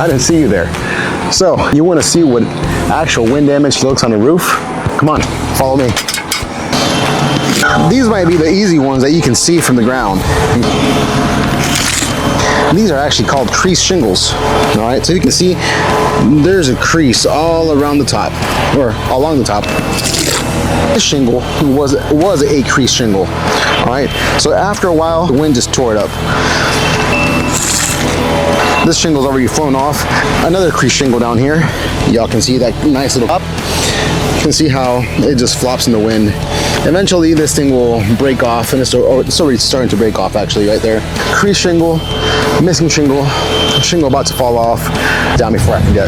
I didn't see you there. So you want to see what actual wind damage looks on the roof? Come on, follow me. These might be the easy ones that you can see from the ground. These are actually called crease shingles. All right, so you can see there's a crease all around the top, or along the top. This shingle was a crease shingle. All right, so after a while, the wind just tore it up. This shingle's already flown off. Another crease shingle down here. Y'all can see that nice little up. You can see how it just flops in the wind. Eventually this thing will break off, and it's already starting to break off actually right there. Crease shingle, missing shingle, shingle about to fall off. Down before I forget.